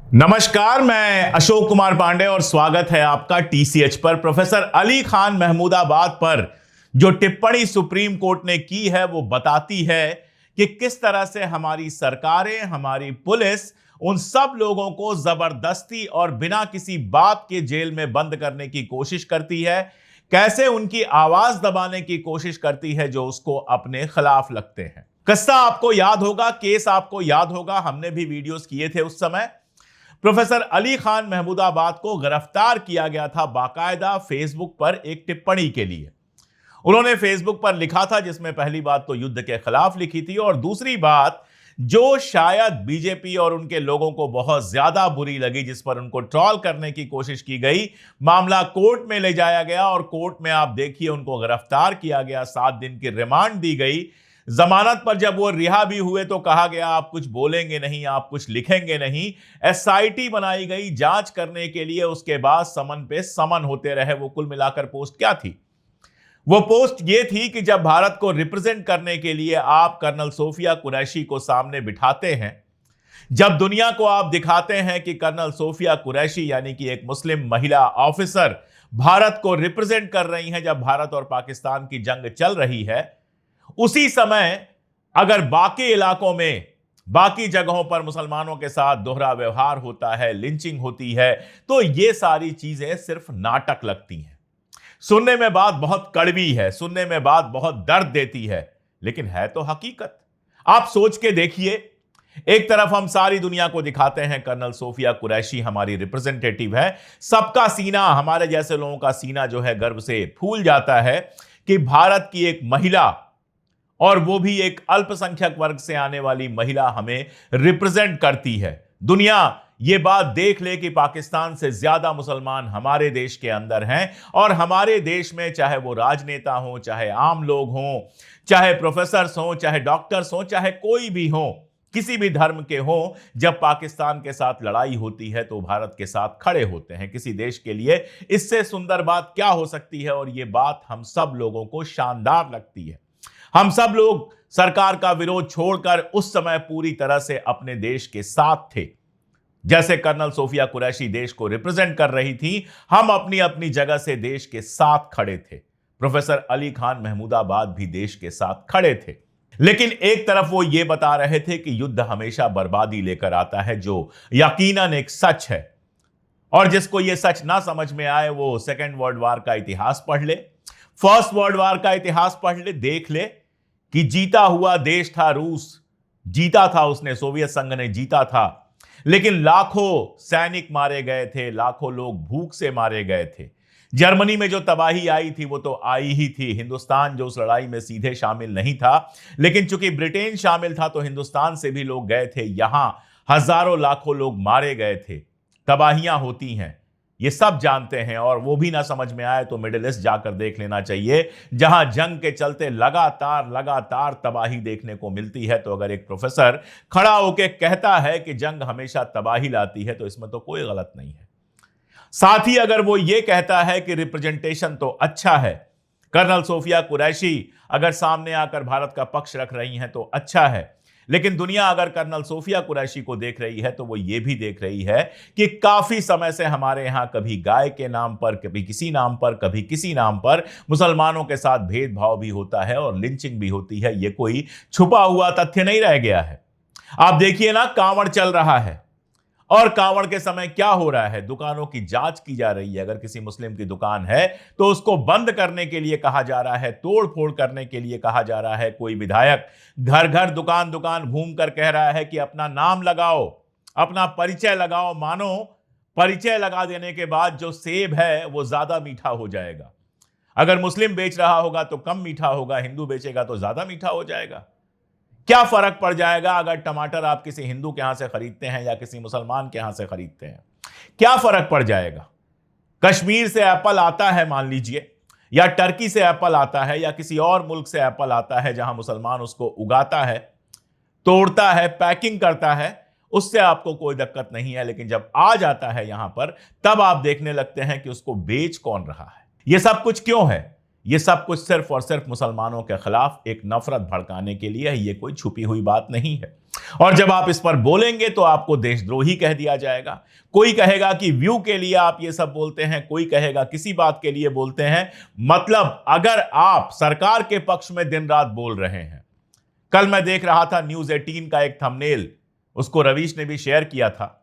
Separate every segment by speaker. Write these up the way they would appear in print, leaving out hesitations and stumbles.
Speaker 1: नमस्कार, मैं अशोक कुमार पांडे और स्वागत है आपका टीसीएच पर। प्रोफेसर अली खान महमूदाबाद पर जो टिप्पणी सुप्रीम कोर्ट ने की है वो बताती है कि किस तरह से हमारी सरकारें, हमारी पुलिस उन सब लोगों को जबरदस्ती और बिना किसी बात के जेल में बंद करने की कोशिश करती है, कैसे उनकी आवाज दबाने की कोशिश करती है जो उसको अपने खिलाफ लगते हैं। किस्सा आपको याद होगा, केस आपको याद होगा, हमने भी वीडियोस किए थे उस समय। प्रोफेसर अली खान महमूदाबाद को गिरफ्तार किया गया था बाकायदा फेसबुक पर एक टिप्पणी के लिए। उन्होंने फेसबुक पर लिखा था, जिसमें पहली बात तो युद्ध के खिलाफ लिखी थी और दूसरी बात जो शायद बीजेपी और उनके लोगों को बहुत ज्यादा बुरी लगी, जिस पर उनको ट्रोल करने की कोशिश की गई। मामला कोर्ट में ले जाया गया और कोर्ट में आप देखिए उनको गिरफ्तार किया गया, 7 दिन की रिमांड दी गई। जमानत पर जब वो रिहा भी हुए तो कहा गया आप कुछ बोलेंगे नहीं, आप कुछ लिखेंगे नहीं। एसआईटी बनाई गई जांच करने के लिए, उसके बाद समन पे समन होते रहे। वो कुल मिलाकर पोस्ट क्या थी? वो पोस्ट ये थी कि जब भारत को रिप्रेजेंट करने के लिए आप कर्नल सोफिया कुरैशी को सामने बिठाते हैं, जब दुनिया को आप दिखाते हैं कि कर्नल सोफिया कुरैशी यानी कि एक मुस्लिम महिला ऑफिसर भारत को रिप्रेजेंट कर रही हैं, जब भारत और पाकिस्तान की जंग चल रही है, उसी समय अगर बाकी इलाकों में, बाकी जगहों पर मुसलमानों के साथ दोहरा व्यवहार होता है, लिंचिंग होती है, तो ये सारी चीजें सिर्फ नाटक लगती हैं। सुनने में बात बहुत कड़वी है, सुनने में बात बहुत दर्द देती है, लेकिन है तो हकीकत। आप सोच के देखिए, एक तरफ हम सारी दुनिया को दिखाते हैं कर्नल सोफिया कुरैशी हमारी रिप्रेजेंटेटिव है, सबका सीना, हमारे जैसे लोगों का सीना जो है गर्व से फूल जाता है कि भारत की एक महिला, और वो भी एक अल्पसंख्यक वर्ग से आने वाली महिला, हमें रिप्रेजेंट करती है। दुनिया ये बात देख ले कि पाकिस्तान से ज्यादा मुसलमान हमारे देश के अंदर हैं, और हमारे देश में चाहे वो राजनेता हो, चाहे आम लोग हों, चाहे प्रोफेसर्स हों, चाहे डॉक्टर्स हों, चाहे कोई भी हो, किसी भी धर्म के हों, जब पाकिस्तान के साथ लड़ाई होती है तो भारत के साथ खड़े होते हैं। किसी देश के लिए इससे सुंदर बात क्या हो सकती है? और ये बात हम सब लोगों को शानदार लगती है। हम सब लोग सरकार का विरोध छोड़कर उस समय पूरी तरह से अपने देश के साथ थे। जैसे कर्नल सोफिया कुरैशी देश को रिप्रेजेंट कर रही थी, हम अपनी अपनी जगह से देश के साथ खड़े थे। प्रोफेसर अली खान महमूदाबाद भी देश के साथ खड़े थे, लेकिन एक तरफ वो ये बता रहे थे कि युद्ध हमेशा बर्बादी लेकर आता है, जो यकीनन एक सच है। और जिसको ये सच ना समझ में आए वो सेकेंड वर्ल्ड वॉर का इतिहास पढ़ ले, फर्स्ट वर्ल्ड वॉर का इतिहास पढ़ ले, देख ले कि जीता हुआ देश था रूस। जीता था उसने, सोवियत संघ ने जीता था, लेकिन लाखों सैनिक मारे गए थे, लाखों लोग भूख से मारे गए थे। जर्मनी में जो तबाही आई थी वो तो आई ही थी। हिंदुस्तान जो उस लड़ाई में सीधे शामिल नहीं था, लेकिन चूंकि ब्रिटेन शामिल था तो हिंदुस्तान से भी लोग गए थे। यहां हजारों लाखों लोग मारे गए थे। तबाहियां होती हैं, ये सब जानते हैं। और वो भी ना समझ में आए तो मिडिल ईस्ट जाकर देख लेना चाहिए, जहां जंग के चलते लगातार लगातार तबाही देखने को मिलती है। तो अगर एक प्रोफेसर खड़ा होकर कहता है कि जंग हमेशा तबाही लाती है, तो इसमें तो कोई गलत नहीं है। साथ ही अगर वो ये कहता है कि रिप्रेजेंटेशन तो अच्छा है, कर्नल सोफिया कुरैशी अगर सामने आकर भारत का पक्ष रख रही हैं तो अच्छा है, लेकिन दुनिया अगर कर्नल सोफिया कुरैशी को देख रही है तो वो ये भी देख रही है कि काफी समय से हमारे यहां कभी गाय के नाम पर, कभी किसी नाम पर, कभी किसी नाम पर मुसलमानों के साथ भेदभाव भी होता है और लिंचिंग भी होती है। ये कोई छुपा हुआ तथ्य नहीं रह गया है। आप देखिए ना, कांवड़ चल रहा है और कांवड़ के समय क्या हो रहा है? दुकानों की जांच की जा रही है। अगर किसी मुस्लिम की दुकान है तो उसको बंद करने के लिए कहा जा रहा है, तोड़ फोड़ करने के लिए कहा जा रहा है। कोई विधायक घर घर, दुकान दुकान घूमकर कह रहा है कि अपना नाम लगाओ, अपना परिचय लगाओ। मानो परिचय लगा देने के बाद जो सेब है वो ज्यादा मीठा हो जाएगा। अगर मुस्लिम बेच रहा होगा तो कम मीठा होगा, हिंदू बेचेगा तो ज्यादा मीठा हो जाएगा। क्या फर्क पड़ जाएगा अगर टमाटर आप किसी हिंदू के यहां से खरीदते हैं या किसी मुसलमान के यहां से खरीदते हैं? क्या फर्क पड़ जाएगा? कश्मीर से एप्पल आता है मान लीजिए, या टर्की से एप्पल आता है, या किसी और मुल्क से एप्पल आता है जहां मुसलमान उसको उगाता है, तोड़ता है, पैकिंग करता है, उससे आपको कोई दिक्कत नहीं है। लेकिन जब आ जाता है यहां पर, तब आप देखने लगते हैं कि उसको बेच कौन रहा है। यह सब कुछ क्यों है? ये सब कुछ सिर्फ और सिर्फ मुसलमानों के खिलाफ एक नफरत भड़काने के लिए है, ये कोई छुपी हुई बात नहीं है। और जब आप इस पर बोलेंगे तो आपको देशद्रोही कह दिया जाएगा। कोई कहेगा कि व्यू के लिए आप ये सब बोलते हैं, कोई कहेगा किसी बात के लिए बोलते हैं। मतलब अगर आप सरकार के पक्ष में दिन रात बोल रहे हैं, कल मैं देख रहा था न्यूज 18 का एक थंबनेल, उसको रवीश ने भी शेयर किया था,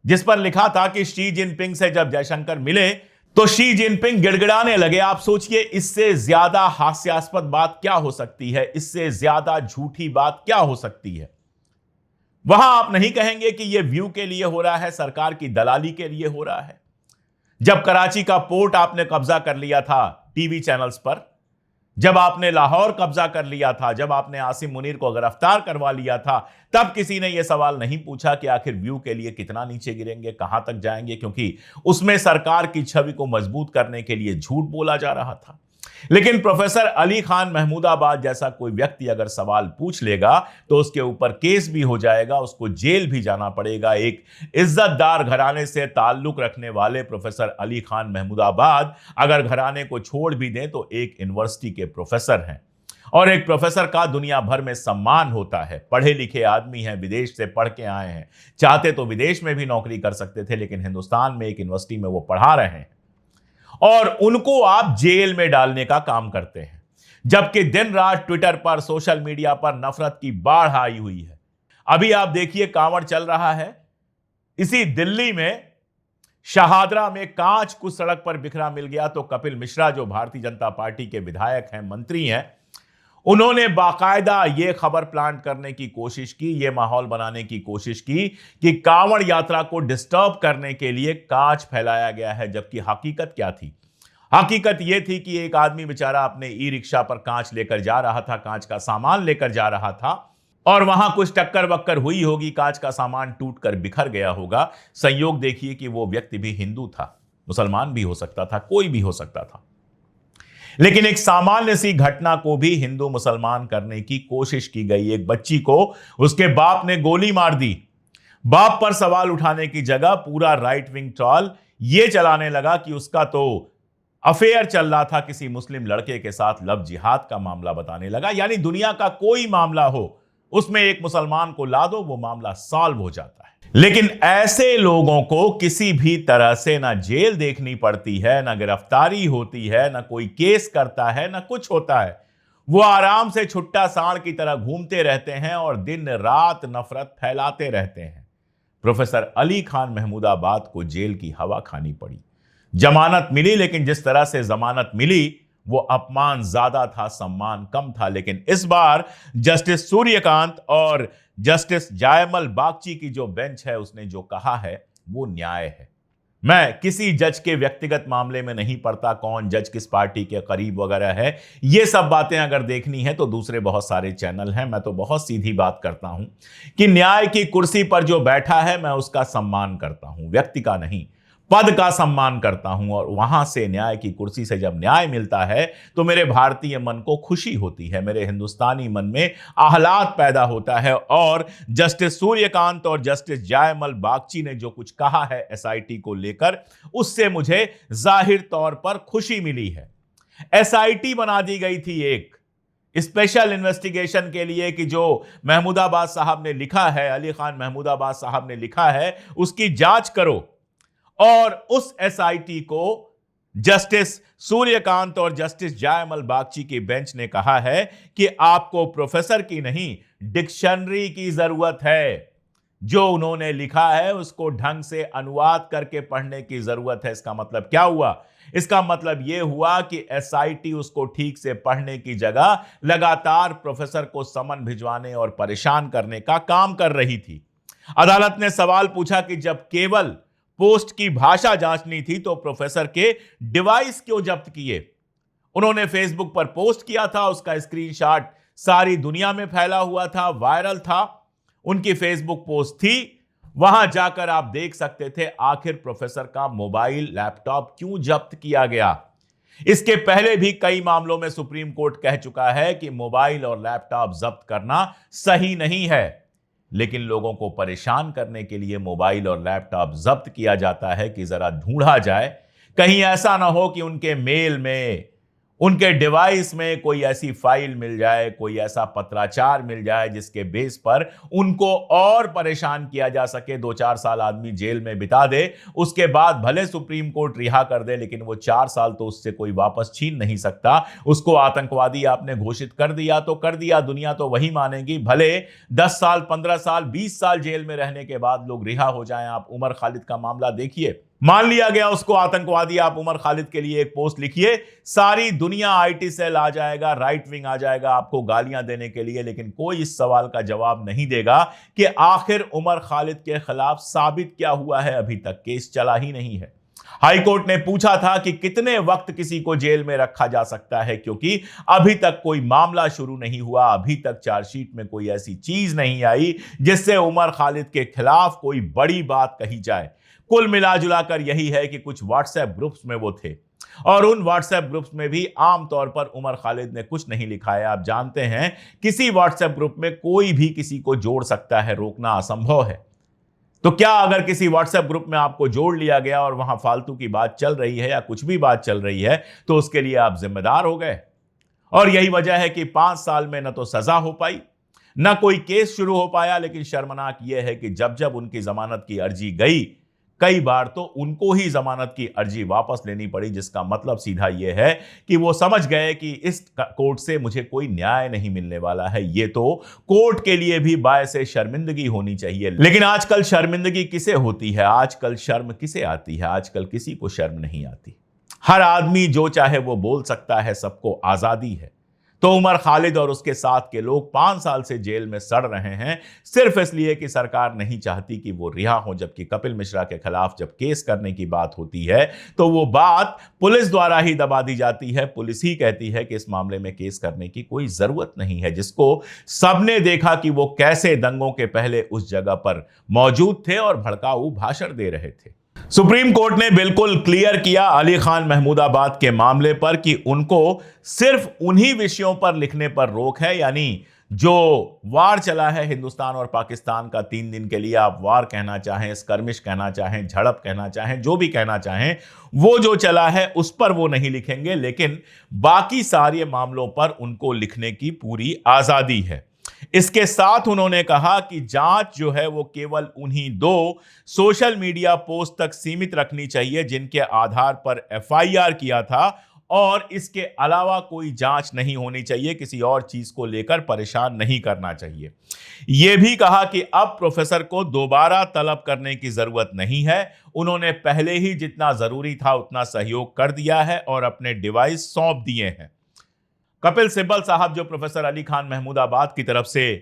Speaker 1: जिस पर लिखा था कि शी जिनपिंग से जब जयशंकर मिले तो शी जिनपिंग गिड़गिड़ाने लगे। आप सोचिए इससे ज्यादा हास्यास्पद बात क्या हो सकती है, इससे ज्यादा झूठी बात क्या हो सकती है। वहां आप नहीं कहेंगे कि यह व्यू के लिए हो रहा है, सरकार की दलाली के लिए हो रहा है। जब कराची का पोर्ट आपने कब्जा कर लिया था टीवी चैनल्स पर, जब आपने लाहौर कब्जा कर लिया था, जब आपने आसिम मुनीर को गिरफ्तार करवा लिया था, तब किसी ने यह सवाल नहीं पूछा कि आखिर व्यू के लिए कितना नीचे गिरेंगे, कहां तक जाएंगे, क्योंकि उसमें सरकार की छवि को मजबूत करने के लिए झूठ बोला जा रहा था। लेकिन प्रोफेसर अली खान महमूदाबाद जैसा कोई व्यक्ति अगर सवाल पूछ लेगा तो उसके ऊपर केस भी हो जाएगा, उसको जेल भी जाना पड़ेगा। एक इज्जतदार घराने से ताल्लुक रखने वाले प्रोफेसर अली खान महमूदाबाद अगर घराने को छोड़ भी दें तो एक यूनिवर्सिटी के प्रोफेसर हैं, और एक प्रोफेसर का दुनिया भर में सम्मान होता है। पढ़े लिखे आदमी हैं, विदेश से पढ़ के आए हैं, चाहते तो विदेश में भी नौकरी कर सकते थे, लेकिन हिंदुस्तान में एक यूनिवर्सिटी में वो पढ़ा रहे हैं, और उनको आप जेल में डालने का काम करते हैं, जबकि दिन रात ट्विटर पर, सोशल मीडिया पर नफरत की बाढ़ आई हुई है। अभी आप देखिए कांवड़ चल रहा है, इसी दिल्ली में शहादरा में कांच कुछ सड़क पर बिखरा मिल गया तो कपिल मिश्रा जो भारतीय जनता पार्टी के विधायक हैं, मंत्री हैं, उन्होंने बाकायदा यह खबर प्लांट करने की कोशिश की, यह माहौल बनाने की कोशिश की कि कांवड़ यात्रा को डिस्टर्ब करने के लिए कांच फैलाया गया है। जबकि हकीकत क्या थी? हकीकत यह थी कि एक आदमी बेचारा अपने ई रिक्शा पर कांच लेकर जा रहा था, कांच का सामान लेकर जा रहा था, और वहां कुछ टक्कर वक्कर हुई होगी, कांच का सामान टूटकर बिखर गया होगा। संयोग देखिए कि वो व्यक्ति भी हिंदू था, मुसलमान भी हो सकता था, कोई भी हो सकता था, लेकिन एक सामान्य सी घटना को भी हिंदू मुसलमान करने की कोशिश की गई। एक बच्ची को उसके बाप ने गोली मार दी। बाप पर सवाल उठाने की जगह पूरा राइट विंग ट्रॉल यह चलाने लगा कि उसका तो अफेयर चल रहा था किसी मुस्लिम लड़के के साथ, लव जिहाद का मामला बताने लगा। यानी दुनिया का कोई मामला हो, उसमें एक मुसलमान को ला दो, वो मामला सॉल्व हो जाता है। लेकिन ऐसे लोगों को किसी भी तरह से ना जेल देखनी पड़ती है, ना गिरफ्तारी होती है, ना कोई केस करता है, ना कुछ होता है। वो आराम से छुट्टा सांड की तरह घूमते रहते हैं और दिन रात नफरत फैलाते रहते हैं। प्रोफेसर अली खान महमूदाबाद को जेल की हवा खानी पड़ी। जमानत मिली, लेकिन जिस तरह से जमानत मिली वो अपमान ज्यादा था, सम्मान कम था। लेकिन इस बार जस्टिस सूर्यकांत और जस्टिस जायमल बागची की जो बेंच है, उसने जो कहा है वो न्याय है। मैं किसी जज के व्यक्तिगत मामले में नहीं पड़ता, कौन जज किस पार्टी के करीब वगैरह है, ये सब बातें अगर देखनी है तो दूसरे बहुत सारे चैनल हैं। मैं तो बहुत सीधी बात करता हूं कि न्याय की कुर्सी पर जो बैठा है मैं उसका सम्मान करता हूं, व्यक्ति का नहीं, पद का सम्मान करता हूं। और वहां से न्याय की कुर्सी से जब न्याय मिलता है तो मेरे भारतीय मन को खुशी होती है, मेरे हिंदुस्तानी मन में आह्लाद पैदा होता है। और जस्टिस सूर्यकांत और जस्टिस जायमल बागची ने जो कुछ कहा है एसआईटी को लेकर, उससे मुझे जाहिर तौर पर खुशी मिली है। एसआईटी बना दी गई थी एक स्पेशल इन्वेस्टिगेशन के लिए कि जो महमूदाबाद साहब ने लिखा है, अली खान महमूदाबाद साहब ने लिखा है, उसकी जांच करो। और उस एसआईटी को जस्टिस सूर्यकांत और जस्टिस जायमल बागची की बेंच ने कहा है कि आपको प्रोफेसर की नहीं, डिक्शनरी की जरूरत है। जो उन्होंने लिखा है उसको ढंग से अनुवाद करके पढ़ने की जरूरत है। इसका मतलब क्या हुआ? इसका मतलब यह हुआ कि एसआईटी उसको ठीक से पढ़ने की जगह लगातार प्रोफेसर को समन भिजवाने और परेशान करने का काम कर रही थी। अदालत ने सवाल पूछा कि जब केवल पोस्ट की भाषा जांचनी थी तो प्रोफेसर के डिवाइस क्यों जब्त किए? उन्होंने फेसबुक पर पोस्ट किया था, उसका स्क्रीनशॉट सारी दुनिया में फैला हुआ था, वायरल था, उनकी फेसबुक पोस्ट थी। वहां जाकर आप देख सकते थे आखिर प्रोफेसर का मोबाइल लैपटॉप क्यों जब्त किया गया। इसके पहले भी कई मामलों में सुप्रीम कोर्ट कह चुका है कि मोबाइल और लैपटॉप जब्त करना सही नहीं है, लेकिन लोगों को परेशान करने के लिए मोबाइल और लैपटॉप जब्त किया जाता है कि जरा ढूंढा जाए, कहीं ऐसा ना हो कि उनके मेल में, उनके डिवाइस में कोई ऐसी फाइल मिल जाए, कोई ऐसा पत्राचार मिल जाए जिसके बेस पर उनको और परेशान किया जा सके। 2-4 साल आदमी जेल में बिता दे, उसके बाद भले सुप्रीम कोर्ट रिहा कर दे, लेकिन वो 4 साल तो उससे कोई वापस छीन नहीं सकता। उसको आतंकवादी आपने घोषित कर दिया तो कर दिया, दुनिया तो वही मानेगी। भले 10 साल, 15 साल, 20 साल जेल में रहने के बाद लोग रिहा हो जाएं। आप उमर खालिद का मामला देखिए, मान लिया गया उसको आतंकवादी, आप उमर खालिद के लिए एक पोस्ट लिखिए, सारी दुनिया आईटी सेल आ जाएगा, राइट विंग आ जाएगा आपको गालियां देने के लिए, लेकिन कोई इस सवाल का जवाब नहीं देगा कि आखिर उमर खालिद के खिलाफ साबित क्या हुआ है। अभी तक केस चला ही नहीं है। हाई कोर्ट ने पूछा था कि कितने वक्त किसी को जेल में रखा जा सकता है, क्योंकि अभी तक कोई मामला शुरू नहीं हुआ, अभी तक चार्जशीट में कोई ऐसी चीज नहीं आई जिससे उमर खालिद के खिलाफ कोई बड़ी बात कही जाए। कुल मिलाजुलाकर यही है कि कुछ व्हाट्सएप ग्रुप्स में वो थे, और उन व्हाट्सएप ग्रुप्स में भी आमतौर पर उमर खालिद ने कुछ नहीं लिखा है। आप जानते हैं, किसी व्हाट्सएप ग्रुप में कोई भी किसी को जोड़ सकता है, रोकना असंभव है। तो क्या अगर किसी व्हाट्सएप ग्रुप में आपको जोड़ लिया गया और वहां फालतू की बात चल रही है या कुछ भी बात चल रही है, तो उसके लिए आप जिम्मेदार हो गए? और यही वजह है कि 5 साल में न तो सजा हो पाई, न कोई केस शुरू हो पाया। लेकिन शर्मनाक यह है कि जब जब उनकी जमानत की अर्जी गई, कई बार तो उनको ही जमानत की अर्जी वापस लेनी पड़ी, जिसका मतलब सीधा यह है कि वो समझ गए कि इस कोर्ट से मुझे कोई न्याय नहीं मिलने वाला है। ये तो कोर्ट के लिए भी बायस शर्मिंदगी होनी चाहिए। लेकिन आजकल शर्मिंदगी किसे होती है? आजकल शर्म किसे आती है? आजकल किसी को शर्म नहीं आती। हर आदमी जो चाहे वो बोल सकता है, सबको आजादी है। तो उमर खालिद और उसके साथ के लोग 5 साल से जेल में सड़ रहे हैं, सिर्फ इसलिए कि सरकार नहीं चाहती कि वो रिहा हो। जबकि कपिल मिश्रा के खिलाफ जब केस करने की बात होती है तो वो बात पुलिस द्वारा ही दबा दी जाती है। पुलिस ही कहती है कि इस मामले में केस करने की कोई जरूरत नहीं है, जिसको सबने देखा कि वो कैसे दंगों के पहले उस जगह पर मौजूद थे और भड़काऊ भाषण दे रहे थे। सुप्रीम कोर्ट ने बिल्कुल क्लियर किया अली खान महमूदाबाद के मामले पर कि उनको सिर्फ उन्हीं विषयों पर लिखने पर रोक है, यानी जो वार चला है हिंदुस्तान और पाकिस्तान का 3 दिन के लिए, आप वार कहना चाहें, स्कर्मिश कहना चाहें, झड़प कहना चाहें, जो भी कहना चाहें, वो जो चला है उस पर वो नहीं लिखेंगे। लेकिन बाकी सारे मामलों पर उनको लिखने की पूरी आजादी है। इसके साथ उन्होंने कहा कि जांच जो है वो केवल उन्हीं 2 सोशल मीडिया पोस्ट तक सीमित रखनी चाहिए जिनके आधार पर एफआईआर किया था, और इसके अलावा कोई जांच नहीं होनी चाहिए, किसी और चीज को लेकर परेशान नहीं करना चाहिए। यह भी कहा कि अब प्रोफेसर को दोबारा तलब करने की जरूरत नहीं है, उन्होंने पहले ही जितना जरूरी था उतना सहयोग कर दिया है और अपने डिवाइस सौंप दिए हैं। कपिल सिब्बल साहब जो प्रोफेसर अली खान महमूदाबाद की तरफ से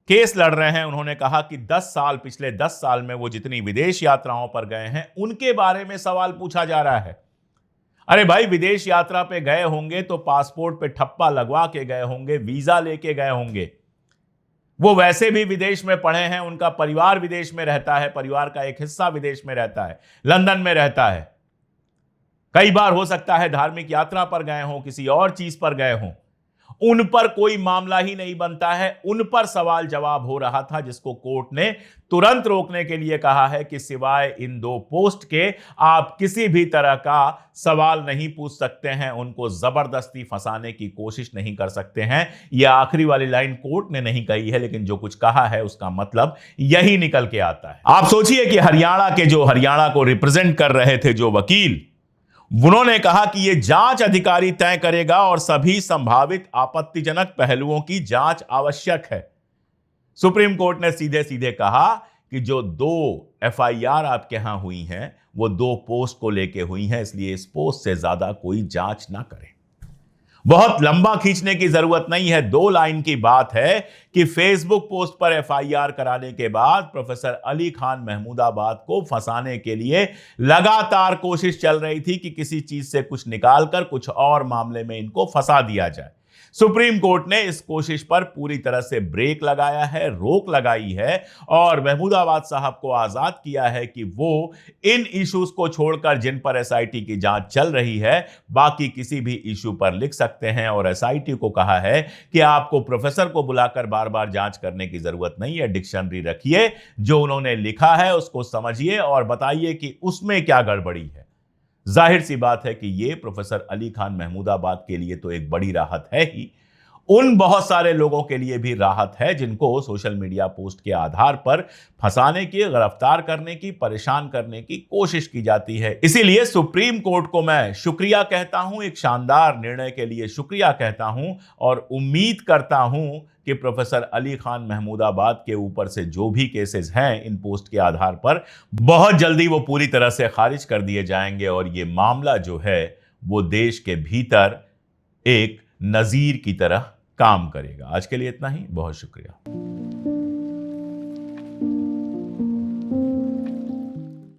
Speaker 1: केस लड़ रहे हैं, उन्होंने कहा कि पिछले 10 साल में वो जितनी विदेश यात्राओं पर गए हैं उनके बारे में सवाल पूछा जा रहा है। अरे भाई, विदेश यात्रा पे गए होंगे तो पासपोर्ट पे ठप्पा लगवा के गए होंगे, वीजा लेके गए होंगे। वो वैसे भी विदेश में पढ़े हैं, उनका परिवार विदेश में रहता है, परिवार का एक हिस्सा विदेश में रहता है, लंदन में रहता है। कई बार हो सकता है धार्मिक यात्रा पर गए हों, किसी और चीज पर गए हों। उन पर कोई मामला ही नहीं बनता है, उन पर सवाल जवाब हो रहा था, जिसको कोर्ट ने तुरंत रोकने के लिए कहा है कि सिवाय इन 2 पोस्ट के आप किसी भी तरह का सवाल नहीं पूछ सकते हैं, उनको जबरदस्ती फंसाने की कोशिश नहीं कर सकते हैं। यह आखिरी वाली लाइन कोर्ट ने नहीं कही है, लेकिन जो कुछ कहा है उसका मतलब यही निकल के आता है। आप सोचिए कि हरियाणा को रिप्रेजेंट कर रहे थे जो वकील, उन्होंने कहा कि यह जांच अधिकारी तय करेगा और सभी संभावित आपत्तिजनक पहलुओं की जांच आवश्यक है। सुप्रीम कोर्ट ने सीधे सीधे कहा कि जो 2 एफआईआर आपके यहां हुई हैं वो 2 पोस्ट को लेके हुई हैं, इसलिए इस पोस्ट से ज्यादा कोई जांच ना करें। बहुत लंबा खींचने की जरूरत नहीं है, 2 लाइन की बात है कि फेसबुक पोस्ट पर एफआईआर कराने के बाद प्रोफेसर अली खान महमूदाबाद को फंसाने के लिए लगातार कोशिश चल रही थी कि किसी चीज से कुछ निकालकर कुछ और मामले में इनको फंसा दिया जाए। सुप्रीम कोर्ट ने इस कोशिश पर पूरी तरह से ब्रेक लगाया है, रोक लगाई है, और महमूदाबाद साहब को आजाद किया है कि वो इन इश्यूज को छोड़कर जिन पर एसआईटी की जांच चल रही है, बाकी किसी भी इश्यू पर लिख सकते हैं। और एसआईटी को कहा है कि आपको प्रोफेसर को बुलाकर बार बार जांच करने की जरूरत नहीं है, डिक्शनरी रखिए, जो उन्होंने लिखा है उसको समझिए और बताइए कि उसमें क्या गड़बड़ी है। जाहिर सी बात है कि ये प्रोफेसर अली खान महमूदाबाद के लिए तो एक बड़ी राहत है ही, उन बहुत सारे लोगों के लिए भी राहत है जिनको सोशल मीडिया पोस्ट के आधार पर फंसाने की, गिरफ्तार करने की, परेशान करने की कोशिश की जाती है। इसीलिए सुप्रीम कोर्ट को मैं शुक्रिया कहता हूं, एक शानदार निर्णय के लिए शुक्रिया कहता हूं और उम्मीद करता हूं कि प्रोफेसर अली खान महमूदाबाद के ऊपर से जो भी केसेस हैं इन पोस्ट के आधार पर, बहुत जल्दी वो पूरी तरह से खारिज कर दिए जाएंगे और ये मामला जो है वो देश के भीतर एक नजीर की तरह काम करेगा। आज के लिए इतना ही, बहुत शुक्रिया।